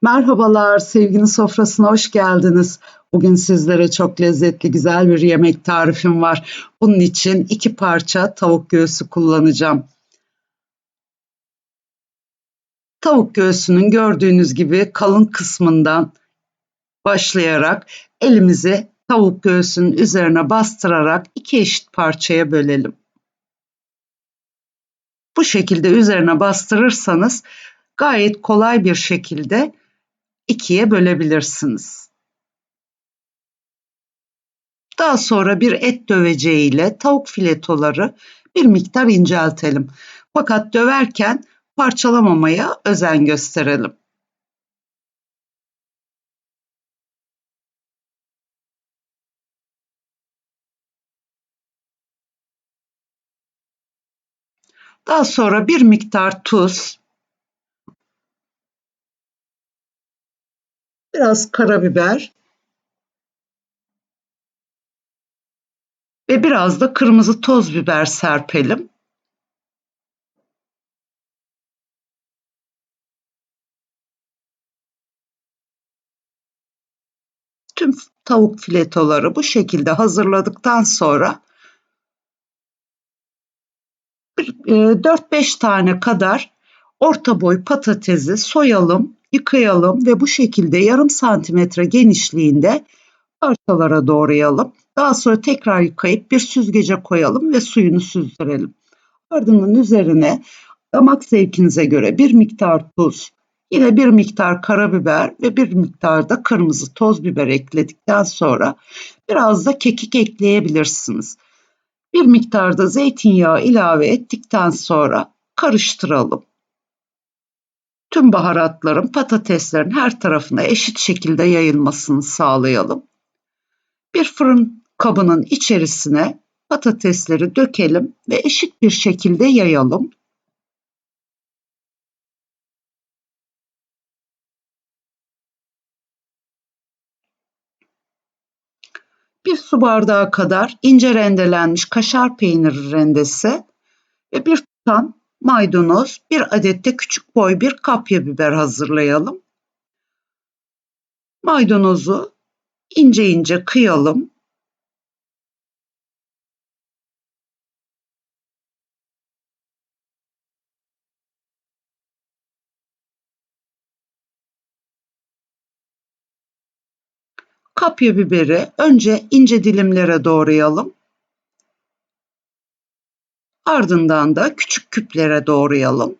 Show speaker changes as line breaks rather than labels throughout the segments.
Merhabalar, sevginin sofrasına hoş geldiniz. Bugün sizlere çok lezzetli, güzel bir yemek tarifim var. Bunun için 2 parça tavuk göğsü kullanacağım. Tavuk göğsünün gördüğünüz gibi kalın kısmından başlayarak elimizi tavuk göğsünün üzerine bastırarak 2 eşit parçaya bölelim. Bu şekilde üzerine bastırırsanız gayet kolay bir şekilde ikiye bölebilirsiniz. Daha sonra bir et döveceğiyle tavuk filetoları bir miktar inceltelim. Fakat döverken parçalamamaya özen gösterelim. Daha sonra bir miktar tuz, biraz karabiber ve biraz da kırmızı toz biber serpelim. Tüm tavuk filetoları bu şekilde hazırladıktan sonra 4-5 tane kadar orta boy patatesi soyalım, yıkayalım ve bu şekilde yarım santimetre genişliğinde parçalara doğrayalım. Daha sonra tekrar yıkayıp bir süzgece koyalım ve suyunu süzdürelim. Ardından üzerine damak zevkinize göre bir miktar tuz, yine bir miktar karabiber ve bir miktar da kırmızı toz biber ekledikten sonra biraz da kekik ekleyebilirsiniz. Bir miktar da zeytinyağı ilave ettikten sonra karıştıralım. Tüm baharatların patateslerin her tarafına eşit şekilde yayılmasını sağlayalım. Bir fırın kabının içerisine patatesleri dökelim ve eşit bir şekilde yayalım. Bir su bardağı kadar ince rendelenmiş kaşar peyniri rendesi ve bir tutam maydanoz, bir adet de küçük boy bir kapya biber hazırlayalım. Maydanozu ince ince kıyalım. Kapya biberi önce ince dilimlere doğrayalım. Ardından da küçük küplere doğrayalım.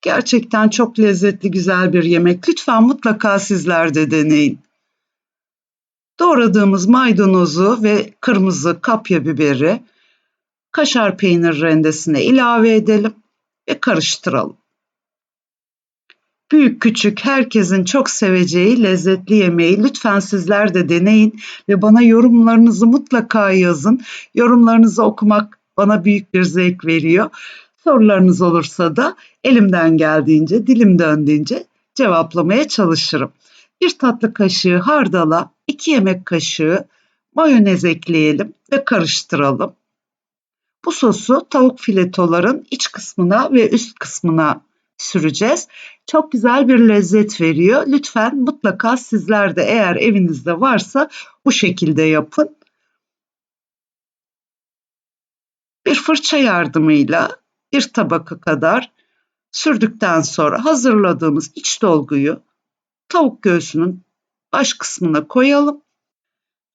Gerçekten çok lezzetli, güzel bir yemek. Lütfen mutlaka sizler de deneyin. Doğradığımız maydanozu ve kırmızı kapya biberi kaşar peynir rendesine ilave edelim ve karıştıralım. Büyük küçük herkesin çok seveceği lezzetli yemeği lütfen sizler de deneyin ve bana yorumlarınızı mutlaka yazın. Yorumlarınızı okumak bana büyük bir zevk veriyor. Sorularınız olursa da elimden geldiğince, dilim döndüğünce cevaplamaya çalışırım. Bir tatlı kaşığı hardala, 2 yemek kaşığı mayonez ekleyelim ve karıştıralım. Bu sosu tavuk filetoların iç kısmına ve üst kısmına süreceğiz. Çok güzel bir lezzet veriyor. Lütfen mutlaka sizler de eğer evinizde varsa bu şekilde yapın. Bir fırça yardımıyla bir tabaka kadar sürdükten sonra hazırladığımız iç dolguyu tavuk göğsünün baş kısmına koyalım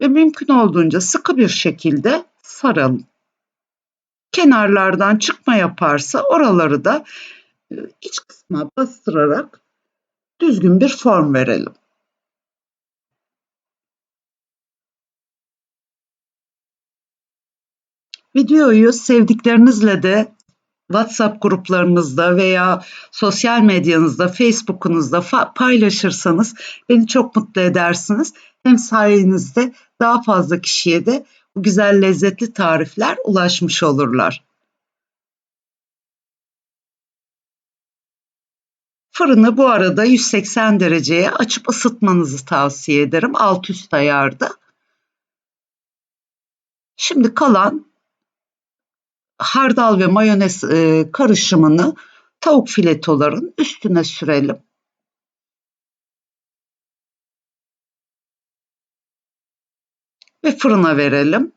ve mümkün olduğunca sıkı bir şekilde saralım. Kenarlardan çıkma yaparsa oraları da iç kısmına bastırarak düzgün bir form verelim. Videoyu sevdiklerinizle de WhatsApp gruplarınızda veya sosyal medyanızda, Facebook'unuzda paylaşırsanız beni çok mutlu edersiniz. Hem sayenizde daha fazla kişiye de bu güzel lezzetli tarifler ulaşmış olurlar. Fırını bu arada 180 dereceye açıp ısıtmanızı tavsiye ederim alt üst ayarda. Şimdi kalan hardal ve mayonez karışımını tavuk filetoların üstüne sürelim. ve fırına verelim.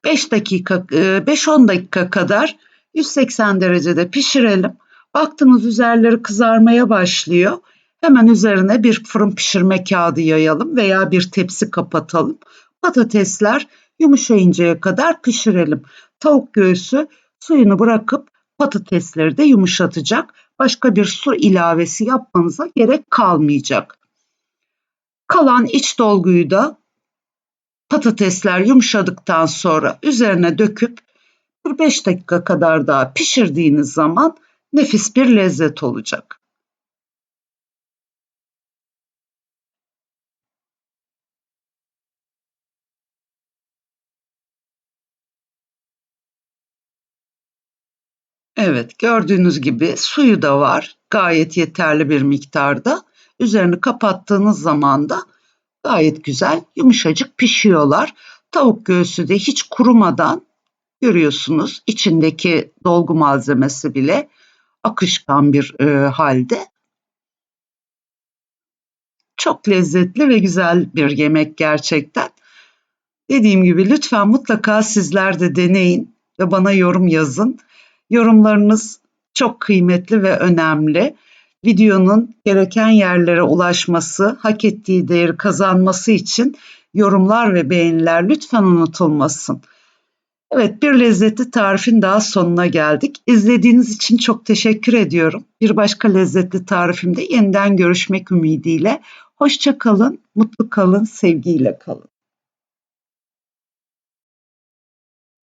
5-10 dakika kadar 180 derecede pişirelim. Baktınız üzerleri kızarmaya başlıyor. Hemen üzerine bir fırın pişirme kağıdı yayalım veya bir tepsi kapatalım. Patatesler yumuşayıncaya kadar pişirelim. Tavuk göğsü suyunu bırakıp patatesleri de yumuşatacak. Başka bir su ilavesi yapmanıza gerek kalmayacak. Kalan iç dolguyu da patatesler yumuşadıktan sonra üzerine döküp bir 5 dakika kadar daha pişirdiğiniz zaman nefis bir lezzet olacak. Evet, gördüğünüz gibi suyu da var. Gayet yeterli bir miktarda. Üzerini kapattığınız zaman da gayet güzel, yumuşacık pişiyorlar. Tavuk göğsü de hiç kurumadan görüyorsunuz. İçindeki dolgu malzemesi bile akışkan bir halde. Çok lezzetli ve güzel bir yemek gerçekten. Dediğim gibi lütfen mutlaka sizler de deneyin ve bana yorum yazın. Yorumlarınız çok kıymetli ve önemli. Videonun gereken yerlere ulaşması, hak ettiği değeri kazanması için yorumlar ve beğeniler lütfen unutulmasın. Evet, bir lezzetli tarifin daha sonuna geldik. İzlediğiniz için çok teşekkür ediyorum. Bir başka lezzetli tarifimde yeniden görüşmek ümidiyle. Hoşça kalın, mutlu kalın, sevgiyle kalın.